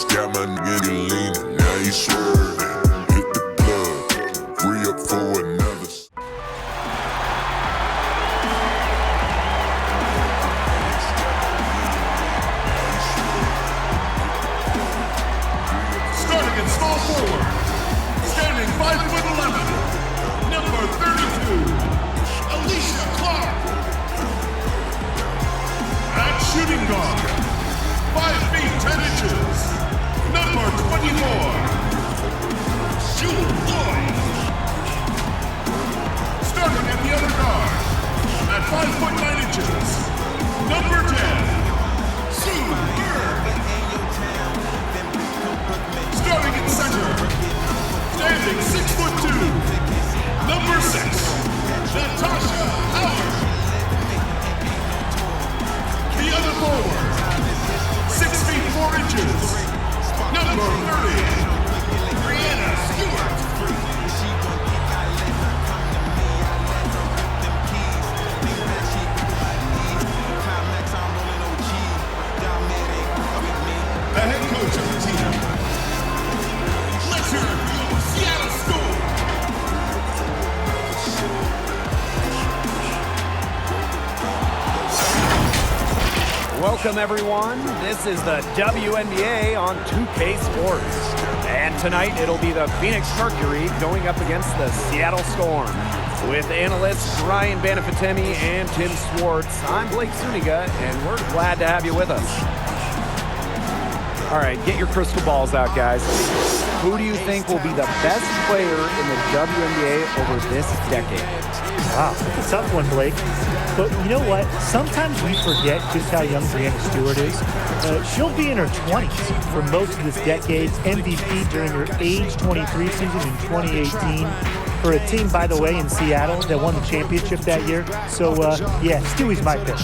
got my nigga leaning, now he swerving. Hit the plug, free up for another. Starting at small forward, standing 5'11", number 32, Alicia Clark. At shooting guard, 5 feet 10 inches, number 24, Jewel Lloyd. Starting at the other guard, at 5'9" number 10, Sue Bird. Starting in center, standing 6'2", number 6, Natasha Howard. The other forward, 6 feet 4 inches, number 30, Brianna Stewart. The head coach of the team, let's hear it for the Seattle Storm. Welcome everyone, this is the WNBA on 2K Sports. And tonight it'll be the Phoenix Mercury going up against the Seattle Storm. With analysts Ryan Banafitemi and Tim Swartz, I'm Blake Suniga, and we're glad to have you with us. All right, get your crystal balls out, guys. Who do you think will be the best player in the WNBA over this decade? Wow, that's a tough one, Blake. But you know what? Sometimes we forget just how young Brianna Stewart is. She'll be in her 20s for most of this decade. MVP during her age 23 season in 2018 for a team, by the way, in Seattle that won the championship that year. So, yeah, Stewie's my pick.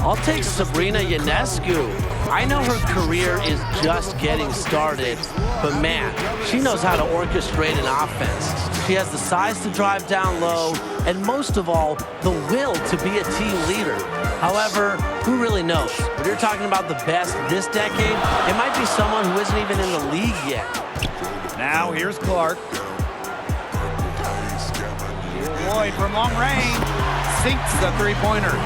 I'll take Sabrina Ionescu. I know her career is just getting started, but man, she knows how to orchestrate an offense. She has the size to drive down low, and most of all, the will to be a team leader. However, who really knows? When you're talking about the best this decade, it might be someone who isn't even in the league yet. Now here's Clark. Lloyd from long range sinks the three-pointer.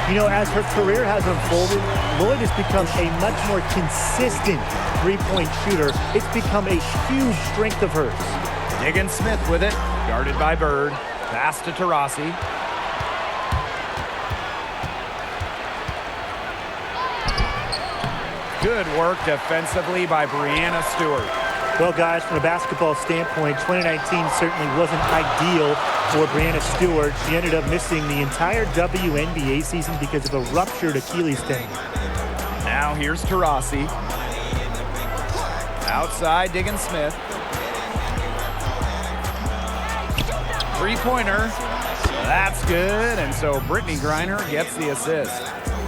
You know, as her career has unfolded, Lloyd has become a much more consistent three-point shooter. It's become a huge strength of hers. Diggins Smith with it, guarded by Bird. Pass to Taurasi. Good work defensively by Brianna Stewart. Well, guys, from a basketball standpoint, 2019 certainly wasn't ideal for Brianna Stewart. She ended up missing the entire WNBA season because of a ruptured Achilles tendon. Now here's Taurasi. Outside, Diggins Smith. Three-pointer. That's good, and so Brittany Griner gets the assist.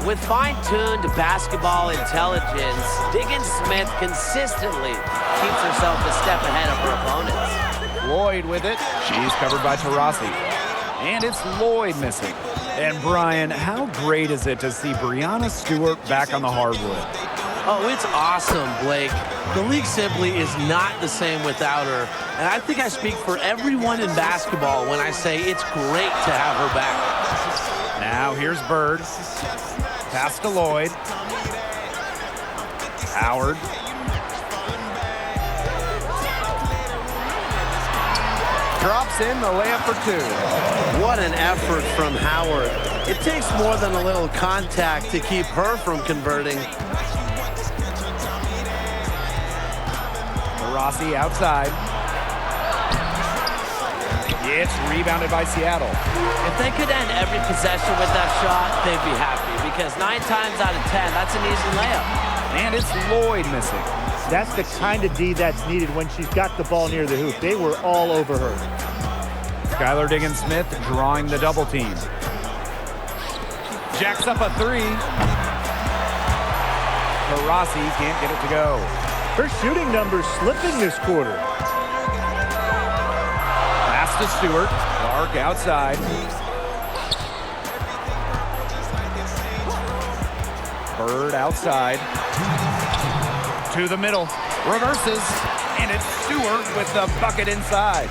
With fine-tuned basketball intelligence, Diggins Smith consistently keeps herself a step ahead of her opponents. Lloyd with it. She's covered by Taurasi. And it's Lloyd missing. And Brian, how great is it to see Brianna Stewart back on the hardwood? Oh, it's awesome, Blake. The league simply is not the same without her. And I think I speak for everyone in basketball when I say it's great to have her back. Now here's Bird. Pass to Lloyd. Howard. Drops in the layup for two. What an effort from Howard. It takes more than a little contact to keep her from converting. Taurasi outside. It's rebounded by Seattle. If they could end every possession with that shot, they'd be happy, because 9 times out of 10, that's an easy layup. And it's Lloyd missing. That's the kind of D that's needed when she's got the ball near the hoop. They were all over her. Skylar Diggins Smith drawing the double team. Jacks up a three. Taurasi can't get it to go. Her shooting numbers slipping this quarter. Pass to Stewart. Clark outside. Bird outside. To the middle. Reverses, and it's Stewart with the bucket inside.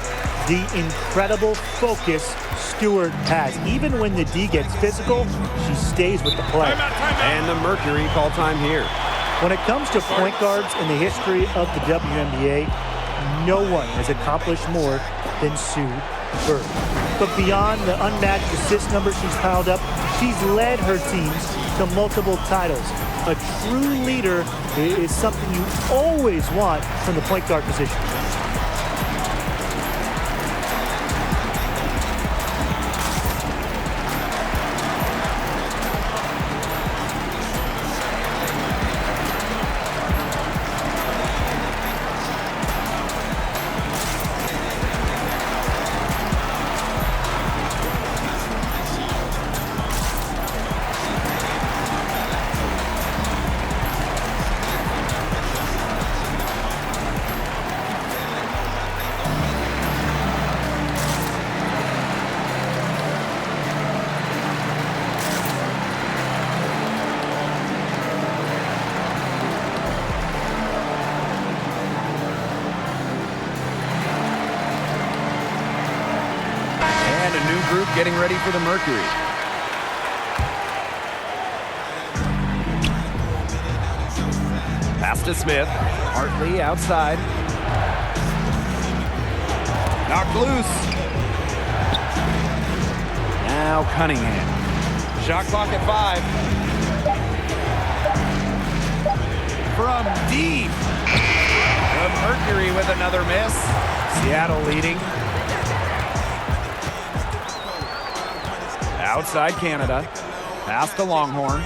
The incredible focus Stewart has. Even when the D gets physical, she stays with the play. And the Mercury call time here. When it comes to point guards in the history of the WNBA, no one has accomplished more than Sue Bird. But beyond the unmatched assist numbers she's piled up, she's led her teams to multiple titles. A true leader is something you always want from the point guard position. Group getting ready for the Mercury. Pass to Smith. Hartley outside. Knocked loose. Now Cunningham. Shot clock at 5. From deep. The Mercury with another miss. Seattle leading. Outside Canada. Pass to Longhorn.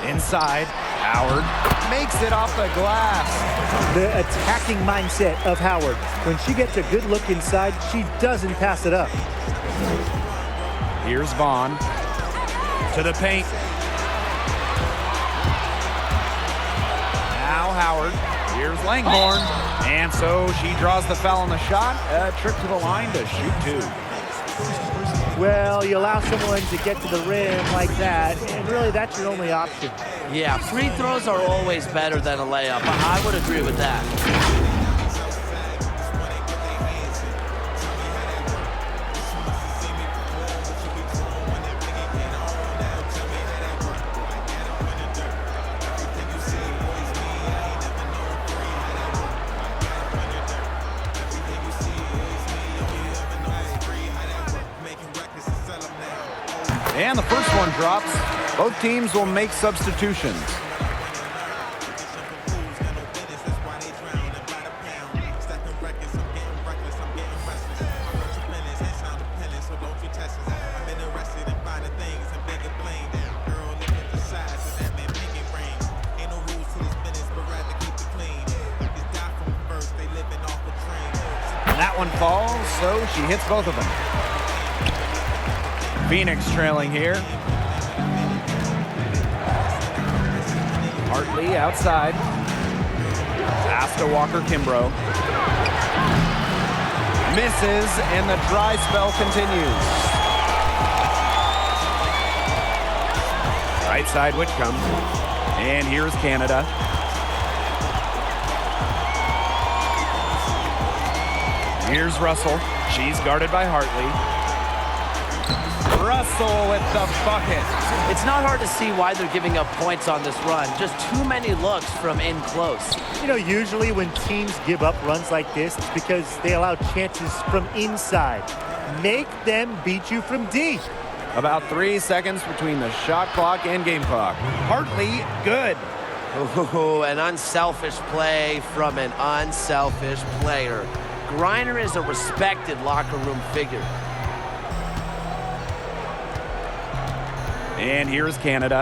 Inside. Howard makes it off the glass. The attacking mindset of Howard. When she gets a good look inside, she doesn't pass it up. Here's Vaughn. To the paint. Now Howard. Here's Langhorn. And so she draws the foul on the shot. A trip to the line to shoot 2. Well, you allow someone to get to the rim like that, and really that's your only option. Yeah, free throws are always better than a layup. I would agree with that. And the first one drops. Both teams will make substitutions. And that one falls, so she hits both of them. Phoenix trailing here. Hartley outside. Pass to Walker Kimbrough. Misses, and the dry spell continues. Right side Whitcomb. And here's Canada. Here's Russell. She's guarded by Hartley. Russell with the bucket. It's not hard to see why they're giving up points on this run. Just too many looks from in close. You know, usually when teams give up runs like this, it's because they allow chances from inside. Make them beat you from deep. About 3 seconds between the shot clock and game clock. Hartley, good. Ooh, an unselfish play from an unselfish player. Griner is a respected locker room figure. And here's Canada.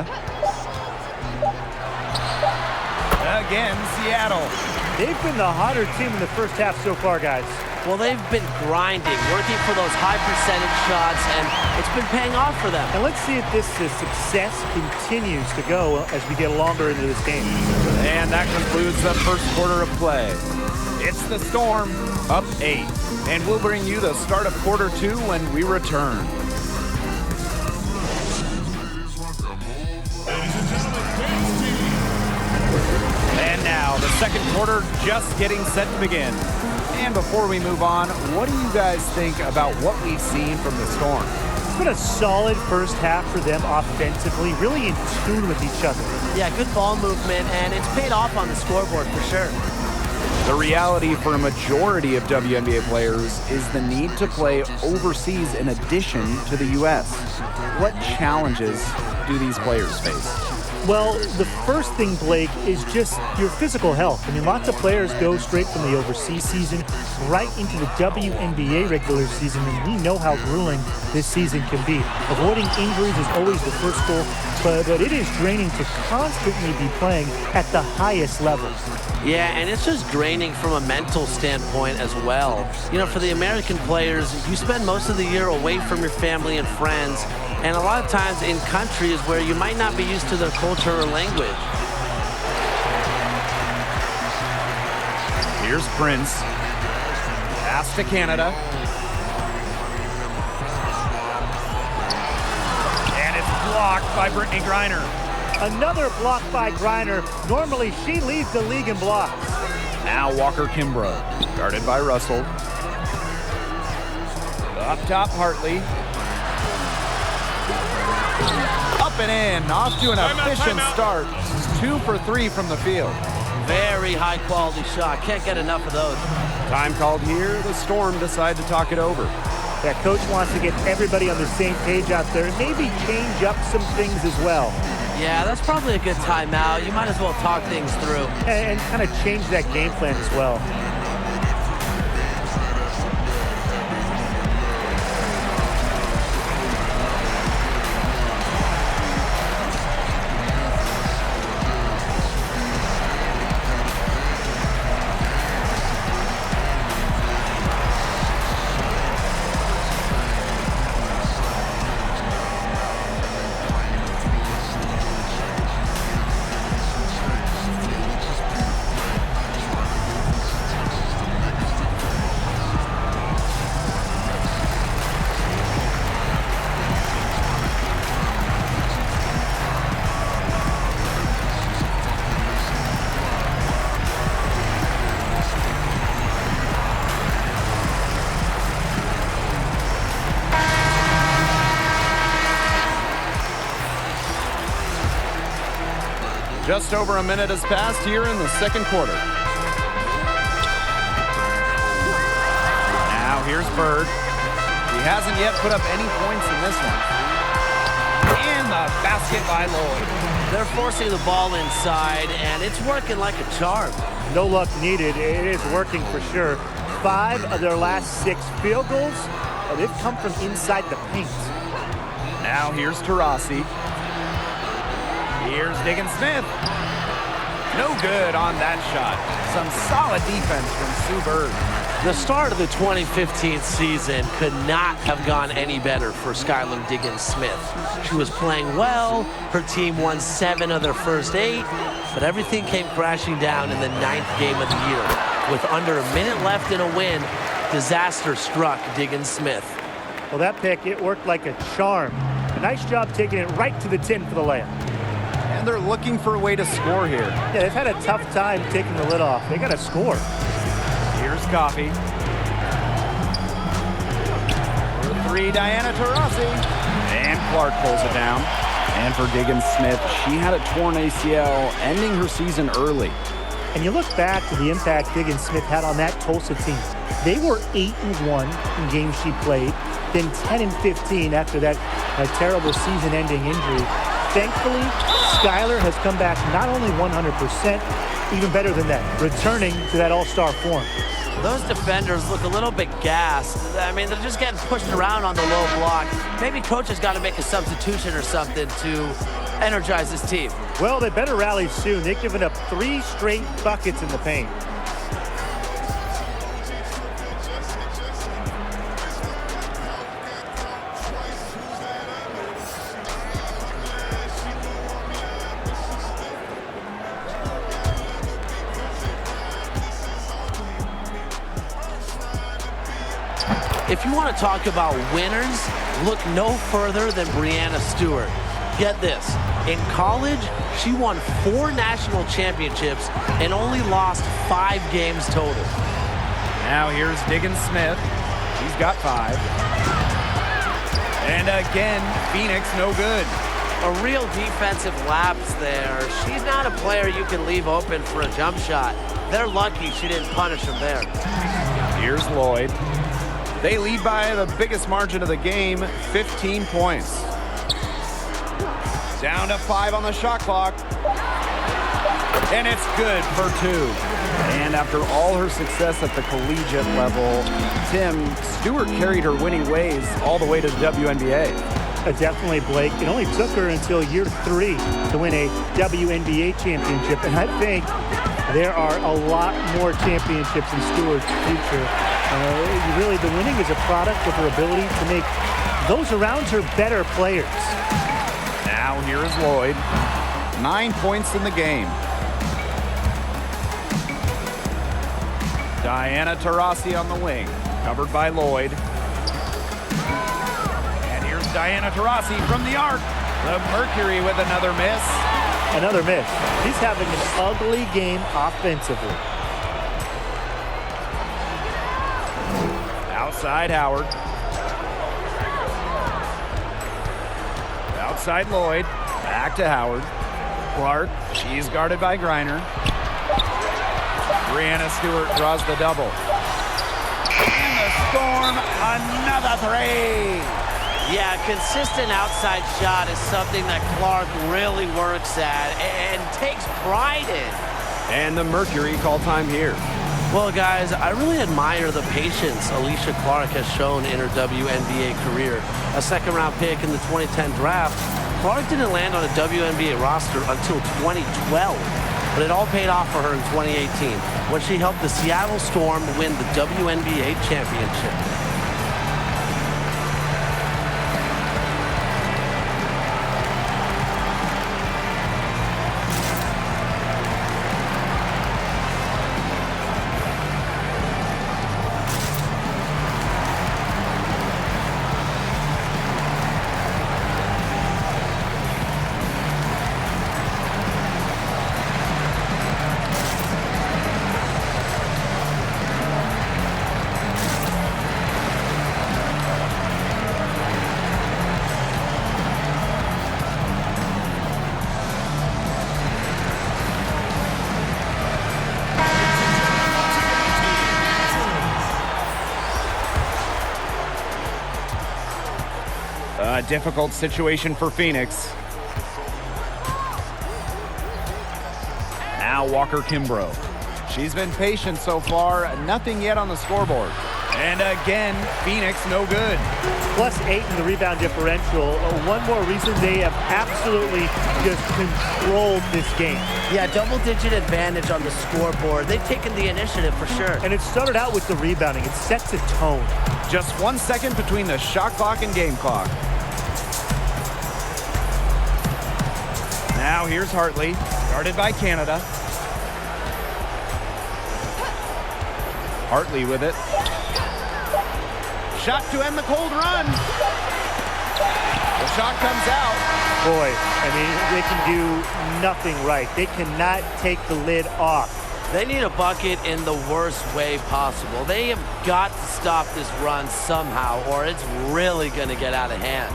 Again, Seattle. They've been the hotter team in the first half so far, guys. Well, they've been grinding, working for those high percentage shots, and it's been paying off for them. And let's see if this success continues to go as we get longer into this game. And that concludes the first quarter of play. It's the Storm, up 8. And we'll bring you the start of quarter 2 when we return. And now the Second quarter just getting set to begin. And before we move on, what do you guys think about what we've seen from the Storm? It's been a solid first half for them offensively, really in tune with each other. Yeah, good ball movement, and it's paid off on the scoreboard for sure. The reality for a majority of WNBA players is the need to play overseas in addition to the U.S. What challenges do these players face? Well, the first thing, Blake, is just your physical health. I mean, lots of players go straight from the overseas season right into the WNBA regular season, and we know how grueling this season can be. Avoiding injuries is always the first goal, but it is draining to constantly be playing at the highest levels. Yeah, and it's just draining from a mental standpoint as well. You know, for the American players, you spend most of the year away from your family and friends, and a lot of times in countries where you might not be used to their culture or language. Here's Prince. Pass to Canada. And it's blocked by Brittany Griner. Another block by Griner. Normally, she leads the league in blocks. Now Walker Kimbrough, guarded by Russell. Up top, Hartley. Up and in, off to an efficient start. 2 for 3 from the field. Very high quality shot. Can't get enough of those. Time called here. The Storm decide to talk it over. That coach wants to get everybody on the same page out there and maybe change up some things as well. Yeah, that's probably a good timeout. You might as well talk things through. And kind of change that game plan as well. Just over a minute has passed here in the second quarter. Now here's Bird. He hasn't yet put up any points in this one. And the basket by Lloyd. They're forcing the ball inside, and it's working like a charm. No luck needed. It is working for sure. 5 of their last 6 field goals, they've come from inside the paint. Now here's Taurasi. Here's Diggins-Smith. No good on that shot. Some solid defense from Sue Bird. The start of the 2015 season could not have gone any better for Skylar Diggins-Smith. She was playing well. Her team won 7 of their first 8, but everything came crashing down in the 9th game of the year. With under a minute left in a win, disaster struck Diggins-Smith. Well, that pick, it worked like a charm. A nice job taking it right to the tin for the layup. And they're looking for a way to score here. Yeah, they've had a tough time taking the lid off. They got to score. Here's Coffey. For 3, Diana Taurasi. And Clark pulls it down. And for Diggins-Smith, she had a torn ACL, ending her season early. And you look back to the impact Diggins-Smith had on that Tulsa team. They were 8-1 in games she played, then 10-15 after that terrible season-ending injury. Thankfully, Skylar has come back not only 100%, even better than that, returning to that all-star form. Those defenders look a little bit gassed. I mean, they're just getting pushed around on the low block. Maybe coach has got to make a substitution or something to energize his team. Well, they better rally soon. They've given up 3 straight buckets in the paint. If you want to talk about winners, look no further than Breanna Stewart. Get this. In college, she won 4 national championships and only lost 5 games total. Now here's Diggin Smith. He's got 5. And again, Phoenix no good. A real defensive lapse there. She's not a player you can leave open for a jump shot. They're lucky she didn't punish him there. Here's Lloyd. They lead by the biggest margin of the game, 15 points. Down to 5 on the shot clock. And it's good for 2. And after all her success at the collegiate level, Tim, Stewart carried her winning ways all the way to the WNBA. Definitely, Blake. It only took her until year 3 to win a WNBA championship, and I think there are a lot more championships in Stewart's future. Really, the winning is a product of her ability to make those around her better players. Now here is Lloyd. 9 points in the game. Diana Taurasi on the wing, covered by Lloyd. And here's Diana Taurasi from the arc. The Mercury with another miss. Another miss. She's having an ugly game offensively. Outside Howard. Outside Lloyd. Back to Howard. Clark. She's guarded by Griner. Brianna Stewart draws the double. And the Storm, another 3. Yeah, consistent outside shot is something that Clark really works at and takes pride in. And the Mercury call time here. Well, guys, I really admire the patience Alicia Clark has shown in her WNBA career. A second-round pick in the 2010 draft, Clark didn't land on a WNBA roster until 2012, but it all paid off for her in 2018 when she helped the Seattle Storm win the WNBA championship. A difficult situation for Phoenix. Now Walker Kimbrough. She's been patient so far. Nothing yet on the scoreboard. And again, Phoenix no good. +8 in the rebound differential. One more reason they have absolutely just controlled this game. Yeah, double-digit advantage on the scoreboard. They've taken the initiative for sure. And it started out with the rebounding. It sets a tone. Just 1 second between the shot clock and game clock. Now here's Hartley, guarded by Canada. Hartley with it. Shot to end the cold run. The shot comes out. Boy, I mean, they can do nothing right. They cannot take the lid off. They need a bucket in the worst way possible. They have got to stop this run somehow, or it's really going to get out of hand.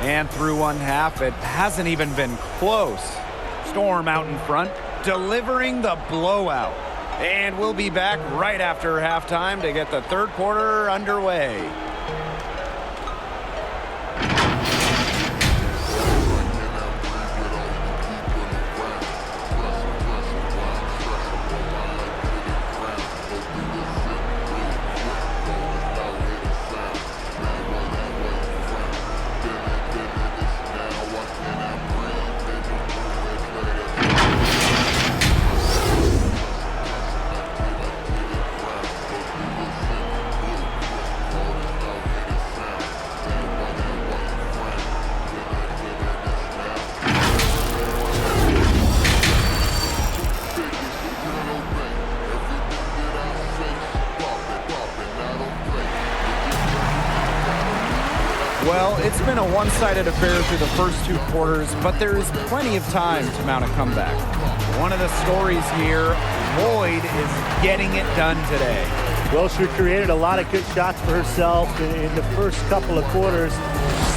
And through one half, it hasn't even been close. Storm out in front, delivering the blowout. And we'll be back right after halftime to get the third quarter underway. Well, it's been a one-sided affair through the first 2 quarters, but there is plenty of time to mount a comeback. One of the stories here, Lloyd is getting it done today. Well, she created a lot of good shots for herself in the first couple of quarters,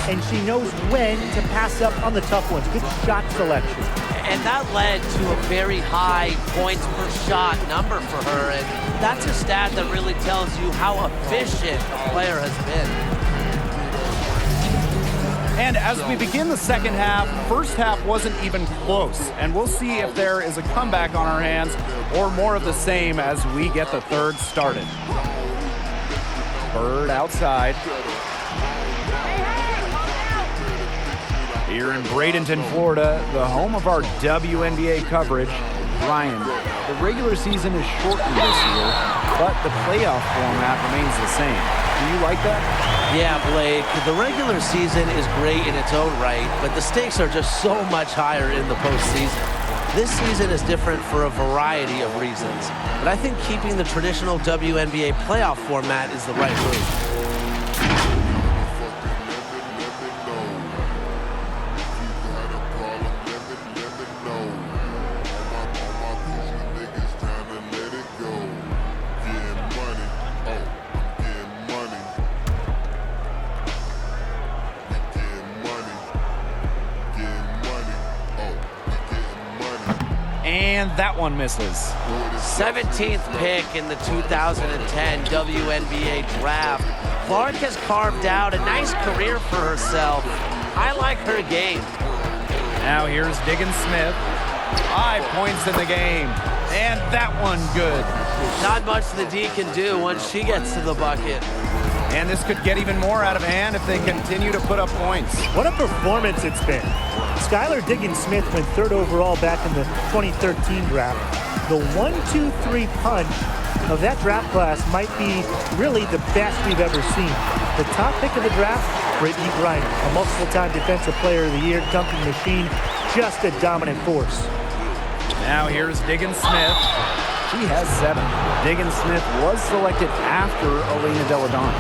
and she knows when to pass up on the tough ones. Good shot selection. And that led to a very high points per shot number for her, and that's a stat that really tells you how efficient a player has been. And as we begin the second half, first half wasn't even close, and we'll see if there is a comeback on our hands or more of the same as we get the third started. Bird outside. Here in Bradenton, Florida, the home of our WNBA coverage. Ryan, the regular season is shortened this year, but the playoff format remains the same. Do you like that? Yeah, Blake, the regular season is great in its own right, but the stakes are just so much higher in the postseason. This season is different for a variety of reasons, but I think keeping the traditional WNBA playoff format is the right move. And that one misses. 17th pick in the 2010 WNBA draft. Clark has carved out a nice career for herself. I like her game. Now here's Diggins Smith. 5 points in the game. And that one good. Not much the D can do once she gets to the bucket. And this could get even more out of hand if they continue to put up points. What a performance it's been. Skylar Diggins-Smith went 3rd overall back in the 2013 draft. The 1-2-3 punch of that draft class might be really the best we've ever seen. The top pick of the draft, Brittany Griner, a multiple-time Defensive Player of the Year, dunking machine, just a dominant force. Now here's Diggins-Smith. She has 7. Diggins-Smith was selected after Elena Deladon.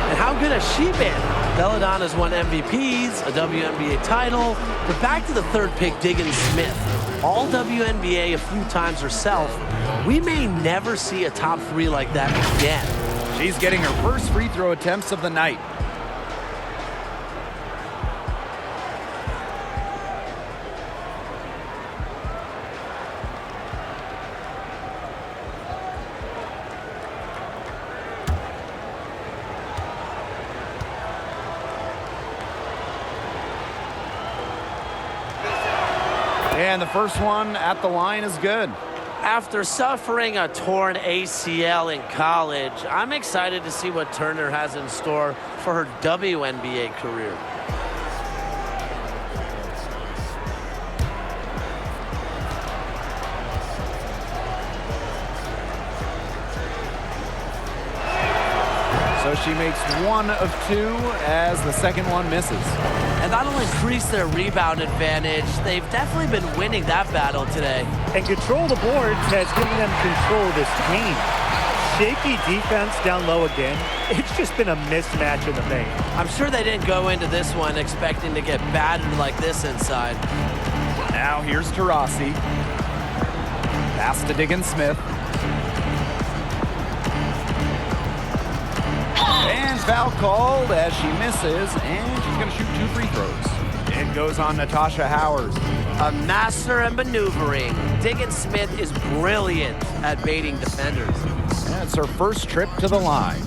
And how good has she been? Belladonna's won MVPs, a WNBA title, but back to the 3rd pick, Diggins-Smith. All WNBA a few times herself. We may never see a top 3 like that again. She's getting her first free throw attempts of the night. And the first one at the line is good. After suffering a torn ACL in college, I'm excited to see what Turner has in store for her WNBA career. So she makes 1 of 2 as the second one misses. And that'll increase their rebound advantage. They've definitely been winning that battle today. And control of the boards has given them control of this game. Shaky defense down low again. It's just been a mismatch in the paint. I'm sure they didn't go into this one expecting to get battered like this inside. Now here's Taurasi. Pass to Diggins-Smith. And foul called as she misses, and she's going to shoot 2 free throws. It goes on Natasha Howard. A master at maneuvering. Diggins-Smith is brilliant at baiting defenders. And it's her first trip to the line.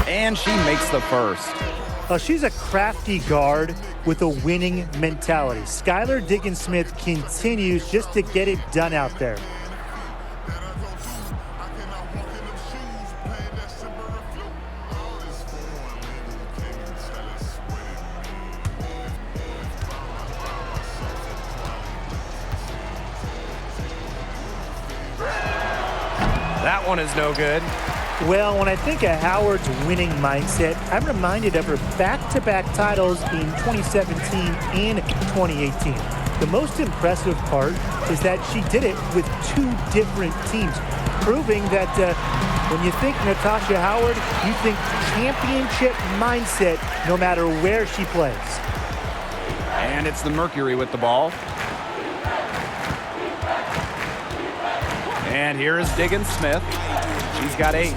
And she makes the first. She's a crafty guard with a winning mentality. Skylar Diggins-Smith continues just to get it done out there. That one is no good. Well, when I think of Howard's winning mindset, I'm reminded of her back-to-back titles in 2017 and 2018. The most impressive part is that she did it with 2 different teams, proving that when you think Natasha Howard, you think championship mindset no matter where she plays. And it's the Mercury with the ball. And here is Diggins Smith. She's got 8.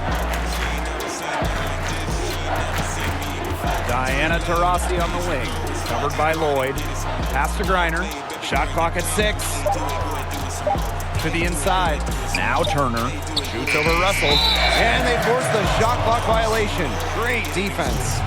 Diana Taurasi on the wing. Covered by Lloyd. Pass to Griner. Shot clock at 6. To the inside. Now Turner. Shoots over Russell. And they force the shot clock violation. Great defense.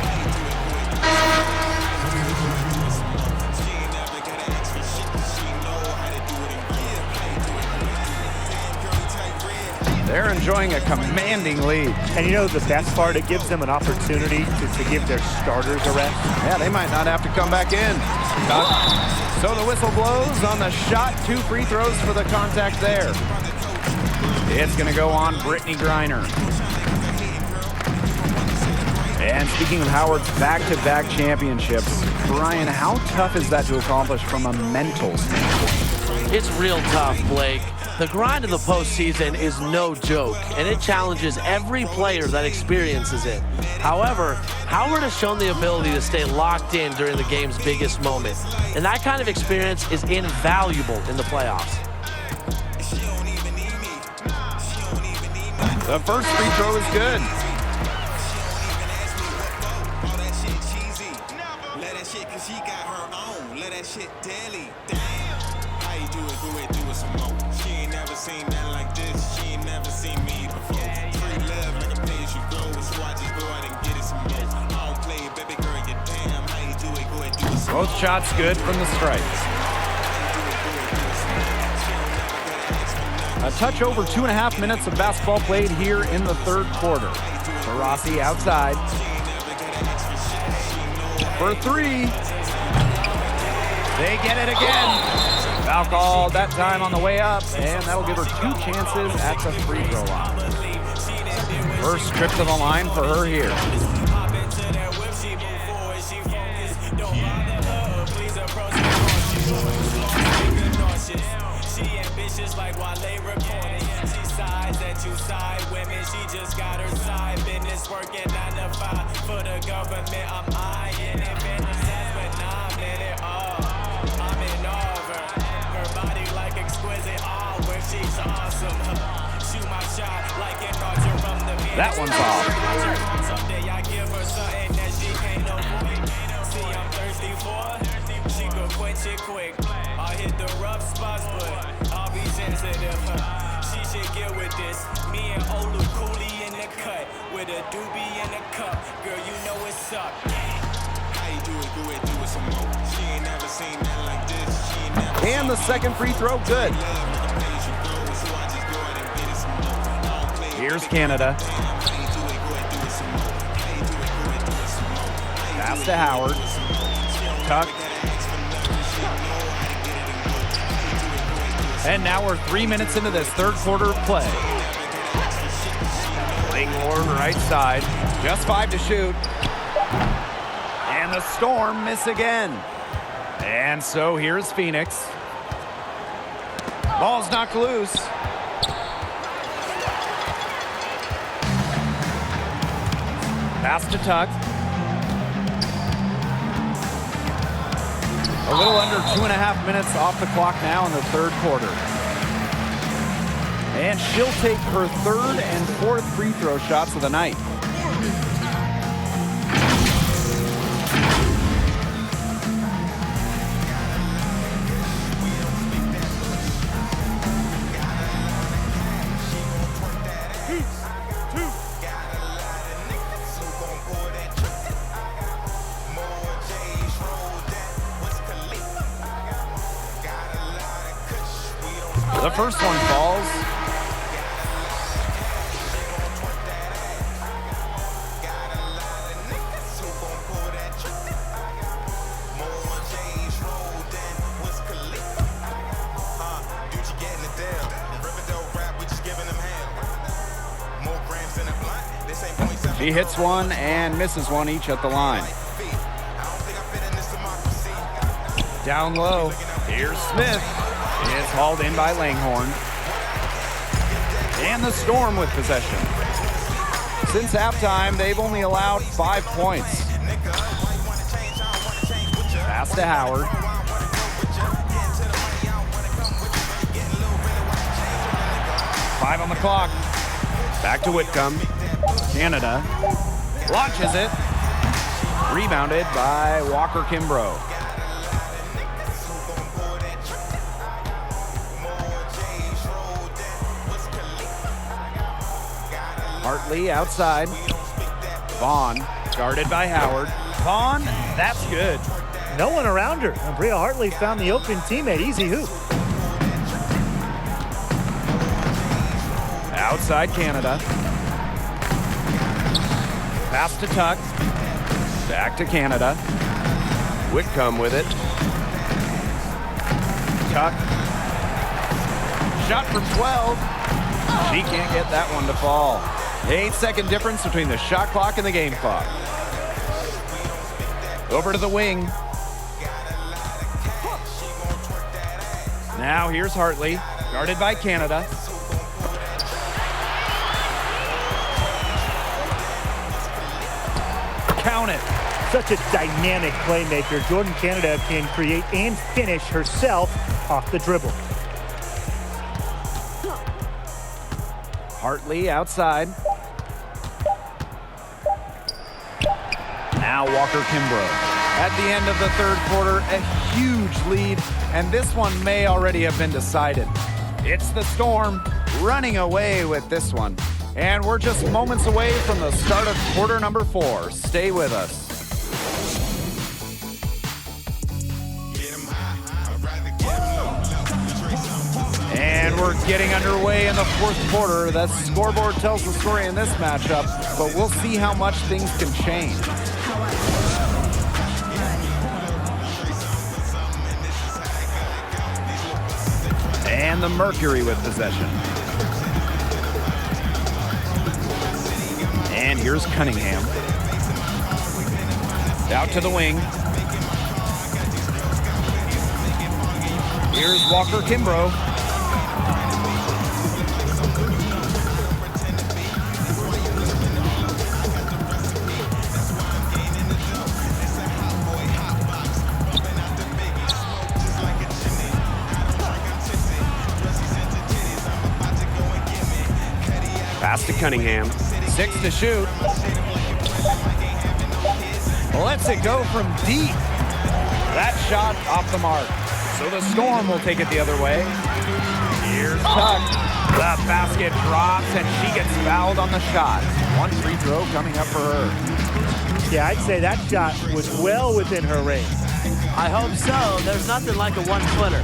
They're enjoying a commanding lead. And you know the best part, it gives them an opportunity to give their starters a rest. Yeah, they might not have to come back in. So the whistle blows on the shot. 2 free throws for the contact there. It's going to go on Brittany Griner. And speaking of Howard's back-to-back championships, Brian, how tough is that to accomplish from a mental standpoint? It's real tough, Blake. The grind of the postseason is no joke, and it challenges every player that experiences it. However, Howard has shown the ability to stay locked in during the game's biggest moment, and that kind of experience is invaluable in the playoffs. The first free throw is good. Both shots good from the stripe. A touch over 2.5 minutes of basketball played here in the 3rd quarter. Taurasi outside. For 3. They get it again. Foul called that time on the way up, and that'll give her 2 chances at the free throw line. First trip to the line for her here. Like while they recording, she sides at 2 side women. She just got her side business working 9 to 5 for the government. I'm eyeing it, fantasize, but nah, I'm in it all. I'm in over her body like exquisite artwork. She's awesome. Shoot my shot like an archer from the beat. That one's off. Someday I give her something that she can't avoid. See, I'm thirsty for. She could quench it quick. I hit the rough spots, but I'll be sensitive. She should get with this. Me and Olu Cooley in the cut with a doobie in the cup. Girl, you know what's up. How you do it some more. She ain't never seen nothing like this. She ain't never. And the second free throw, good. Here's Canada. Pass to Howard. Tuck. And now we're 3 minutes into this 3rd quarter of play. Langhorn right side. Just 5 to shoot. And the Storm miss again. And so here's Phoenix. Ball's knocked loose. Pass to Tuck. A little under 2.5 minutes off the clock now in the 3rd quarter. And she'll take her 3rd and 4th free throw shots of the night. The first one falls. Getting it down. Riverdale rap, we just giving them hell. More grams in the blunt. He hits one and misses one each at the line. Down low, here's Smith. It's hauled in by Langhorne. And the Storm with possession. Since halftime, they've only allowed 5 points. Pass to Howard. Five on the clock. Back to Whitcomb. Canada launches it. Rebounded by Walker Kimbrough. Hartley outside. Vaughn guarded by Howard. Vaughn, that's good. No one around her. And Bria Hartley found the open teammate. Easy hoop. Outside Canada. Pass to Tuck. Back to Canada. Whitcomb with it. Tuck. Shot from 12. She can't get that one to fall. 8-second difference between the shot clock and the game clock. Over to the wing. Now here's Hartley, guarded by Canada. Count it. Such a dynamic playmaker. Jordan Canada can create and finish herself off the dribble. Hartley outside. Now Walker Kimbrough. At the end of the third quarter, a huge lead, and this one may already have been decided. It's the Storm running away with this one. And we're just moments away from the start of quarter number 4. Stay with us. And we're getting underway in the fourth quarter. That scoreboard tells the story in this matchup, but we'll see how much things can change. And the Mercury with possession. And here's Cunningham. Out to the wing. Here's Walker Kimbrough. Pass to Cunningham. 6 to shoot. Lets it go from deep. That shot off the mark. So the Storm will take it the other way. Here's Tuck. The basket drops and she gets fouled on the shot. One free throw coming up for her. Yeah, I'd say that shot was well within her range. I hope so. There's nothing like a one-footer.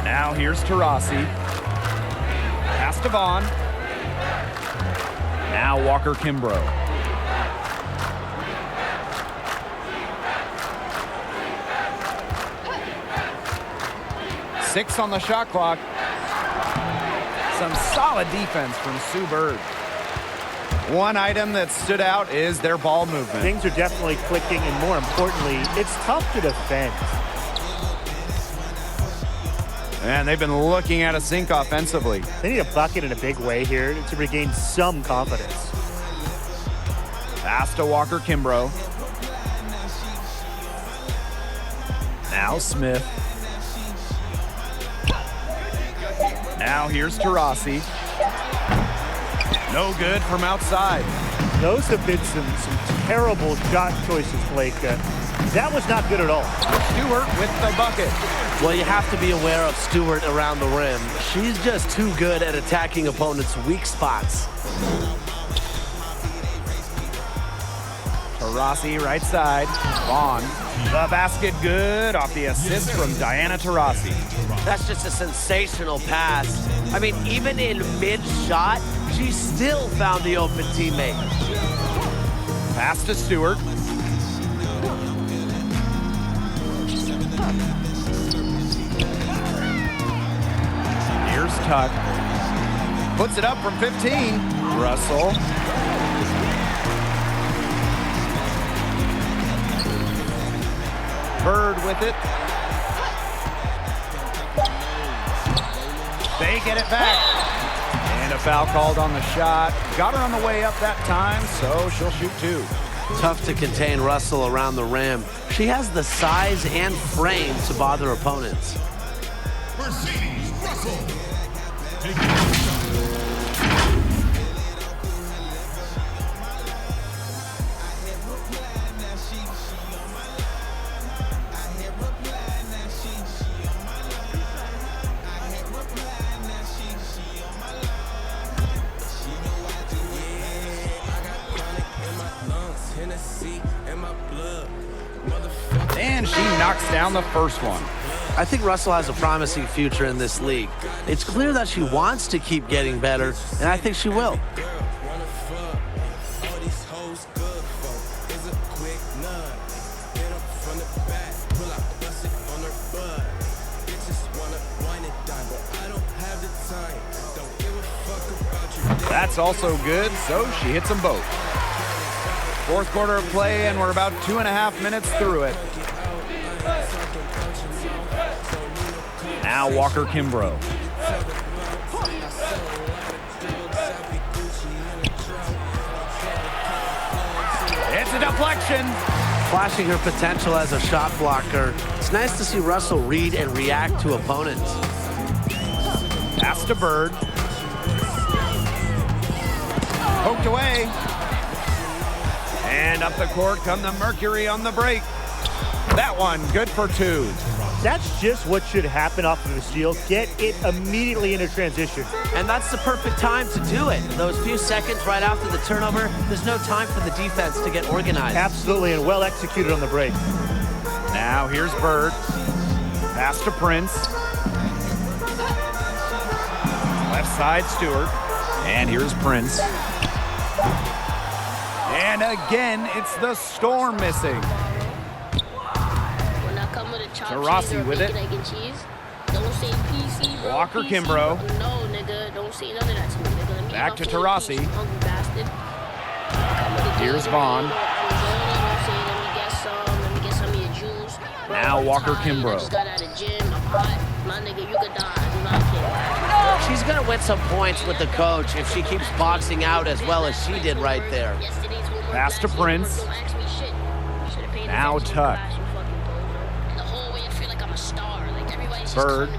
Now here's Taurasi. Pass to Vaughn. Now Walker Kimbrough. Six on the shot clock. Some solid defense from Sue Bird. One item that stood out is their ball movement. Things are definitely clicking, and more importantly, it's tough to defend. And they've been looking at a sink offensively. They need a bucket in a big way here to regain some confidence. Pass to Walker Kimbrough. Now Smith. Now here's Taurasi. No good from outside. Those have been some terrible shot choices, Blake. That was not good at all. Stewart with the bucket. Well, you have to be aware of Stewart around the rim. She's just too good at attacking opponents' weak spots. Taurasi right side. Vaughn. The basket good off the assist from Diana Taurasi. That's just a sensational pass. I mean, even in mid-shot, she still found the open teammate. Pass to Stewart. Here's Tuck. Puts it up from 15. Russell. Bird with it. They get it back. And a foul called on the shot. Got her on the way up that time, so she'll shoot 2. Tough to contain Russell around the rim. She has the size and frame to bother opponents. Mercedes Russell. And she knocks down the first one. I think Russell has a promising future in this league. It's clear that she wants to keep getting better, and I think she will. That's also good, so she hits them both. Fourth quarter of play, and we're about 2.5 minutes through it. Now Walker Kimbrough. It's a deflection. Flashing her potential as a shot blocker. It's nice to see Russell read and react to opponents. Pass to Bird. Poked away. And up the court come the Mercury on the break. That one good for 2. That's just what should happen off of the steal. Get it immediately into transition. And that's the perfect time to do it. Those few seconds right after the turnover, there's no time for the defense to get organized. Absolutely, and well executed on the break. Now here's Bird. Pass to Prince. Left side Stewart. And here's Prince. And again, it's the Storm missing. Taurasi with it. Walker Kimbrough. No, nigga, don't say none of that to me, nigga. Back to Taurasi. Here's Vaughn. Now Walker Kimbrough. She's going to win some points with the coach if she keeps boxing out as well as she did right there. Pass to Prince. Now Tuck. Bird.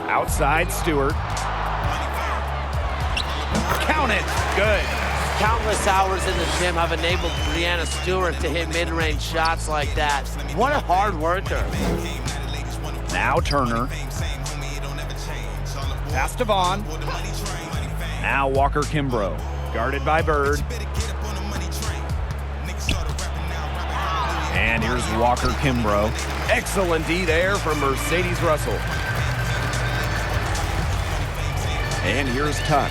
Outside Stewart. Count it. Good. Countless hours in the gym have enabled Breanna Stewart to hit mid-range shots like that. What a hard worker. Now Turner. Pass to Vaughn. Now Walker Kimbrough. Guarded by Bird. And here's Walker Kimbrough. Excellent D there from Mercedes Russell. And here's Tuck.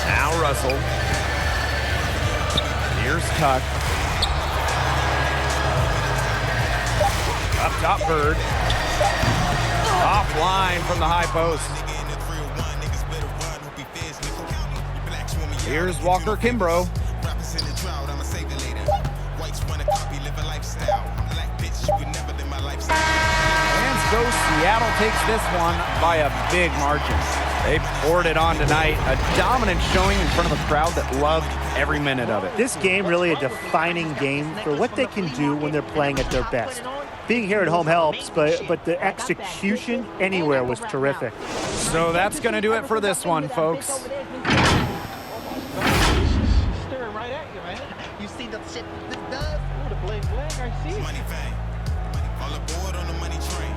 Now Russell. Here's Tuck. Up top Bird. Offline from the high post. Here's Walker Kimbrough. And so Seattle takes this one by a big margin. They poured it on tonight. A dominant showing in front of a crowd that loved every minute of it. This game really a defining game for what they can do when they're playing at their best. Being here at home helps, but the execution anywhere was terrific. So that's going to do it for this one, folks. Staring right at you, man. You see the shit this does? Oh, the bling bling, I see it. Money fame. All aboard on the money train.